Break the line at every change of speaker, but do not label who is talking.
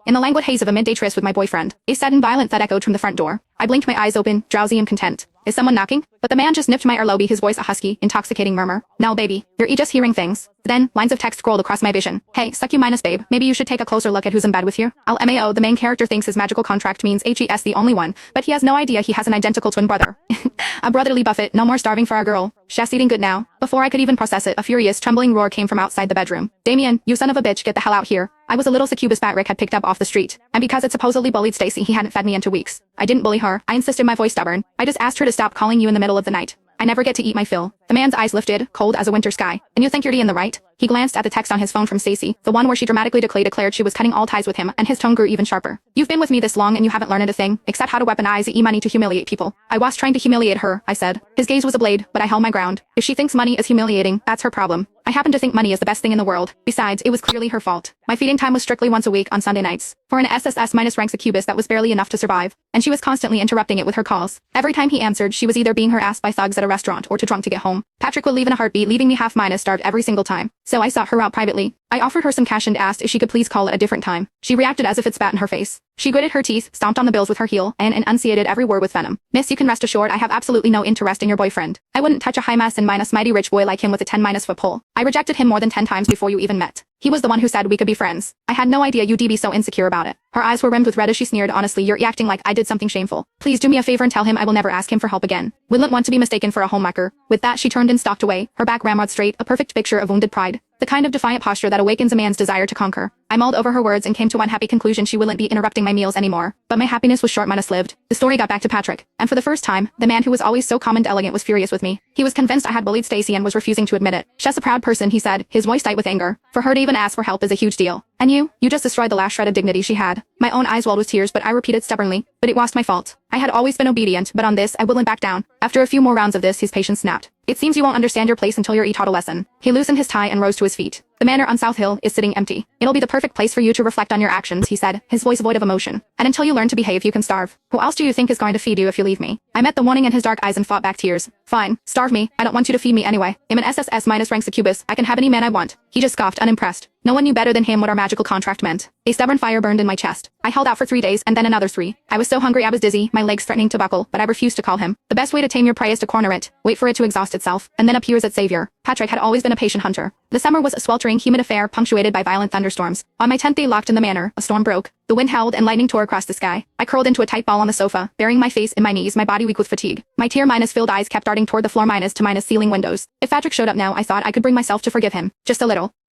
in the languid haze of a midday tryst with my boyfriend, a sudden violent thud echoed from the front door. I blinked my eyes open, drowsy and content. Is someone knocking? But the man just nipped my earlobe, his voice a husky, intoxicating murmur. No baby, you're just hearing things. Then, lines of text scrolled across my vision. Hey, suck you minus babe, maybe you should take a closer look at who's in bed with you. LMAO, the main character thinks his magical contract means HES the only one, but he has no idea he has an identical twin brother. A brotherly buffet, no more starving for our girl. Chef's eating good now. Before I could even process it, a furious, trembling roar came from outside the bedroom. Damien, you son of a bitch, get the hell out here. I was a little succubus Rick had picked up off the street, and because it supposedly bullied Stacy, he hadn't fed me in 2 weeks. I didn't bully her, I insisted, my voice stubborn. I just asked her to stop calling you in the middle of the night. I never get to eat my fill. The man's eyes lifted, cold as a winter sky. And you think you're in the right? He glanced at the text on his phone from Stacy, the one where she dramatically declared she was cutting all ties with him, and his tone grew even sharper. You've been with me this long and you haven't learned a thing, except how to weaponize money to humiliate people. I was trying to humiliate her, I said. His gaze was a blade, but I held my ground. If she thinks money is humiliating, that's her problem. I happen to think money is the best thing in the world. Besides, it was clearly her fault. My feeding time was strictly once a week on Sunday nights. For an SSS-rank succubus, that was barely enough to survive, and she was constantly interrupting it with her calls. Every time he answered, she was either being harassed by thugs at a restaurant or too drunk to get home. Patrick would leave in a heartbeat, leaving me half-minus starved every single time. So I sought her out privately. I offered her some cash and asked if she could please call at a different time. She reacted as if it spat in her face. She gritted her teeth, stomped on the bills with her heel, and enunciated every word with venom. Miss, you can rest assured I have absolutely no interest in your boyfriend. I wouldn't touch a high-mass and mighty rich boy like him with a 10-foot pole. I rejected him more than 10 times before you even met. He was the one who said we could be friends. I had no idea you'd be so insecure about it. Her eyes were rimmed with red as she sneered, honestly, you're acting like I did something shameful. Please do me a favor and tell him I will never ask him for help again. Wouldn't want to be mistaken for a homewrecker. With that, she turned and stalked away, her back ramrod straight, a perfect picture of wounded pride. The kind of defiant posture that awakens a man's desire to conquer. I mulled over her words and came to one happy conclusion: she wouldn't be interrupting my meals anymore. But my happiness was short-lived. The story got back to Patrick, and for the first time, the man who was always so calm and elegant was furious with me. He was convinced I had bullied Stacy and was refusing to admit it. She's a proud person, he said, his voice tight with anger. For her to even ask for help is a huge deal. And you just destroyed the last shred of dignity she had. My own eyes welled with tears, but I repeated stubbornly, but it was my fault. I had always been obedient, but on this, I wouldn't back down. After a few more rounds of this, his patience snapped. It seems you won't understand your place until you're taught a lesson. He loosened his tie and rose to his feet. The manor on South Hill is sitting empty. It'll be the perfect place for you to reflect on your actions, he said, his voice void of emotion. And until you learn to behave, you can starve. Who else do you think is going to feed you if you leave me? I met the warning in his dark eyes and fought back tears. Fine, starve me. I don't want you to feed me anyway. I'm an SSS-rank succubus. I can have any man I want. He just scoffed, unimpressed. No one knew better than him what our magical contract meant. A stubborn fire burned in my chest. I held out for 3 days and then another 3. I was so hungry I was dizzy, my legs threatening to buckle, but I refused to call him. The best way to tame your prey is to corner it, wait for it to exhaust itself, and then appears its savior. Patrick had always been a patient hunter. The summer was a sweltering, humid affair punctuated by violent thunderstorms. On my 10th day locked in the manor, a storm broke. The wind howled and lightning tore across the sky. I curled into a tight ball on the sofa, burying my face in my knees, my body weak with fatigue. My tear-filled eyes kept darting toward the floor to ceiling windows. If Patrick showed up now, I thought I could bring myself to forgive him. Just a little.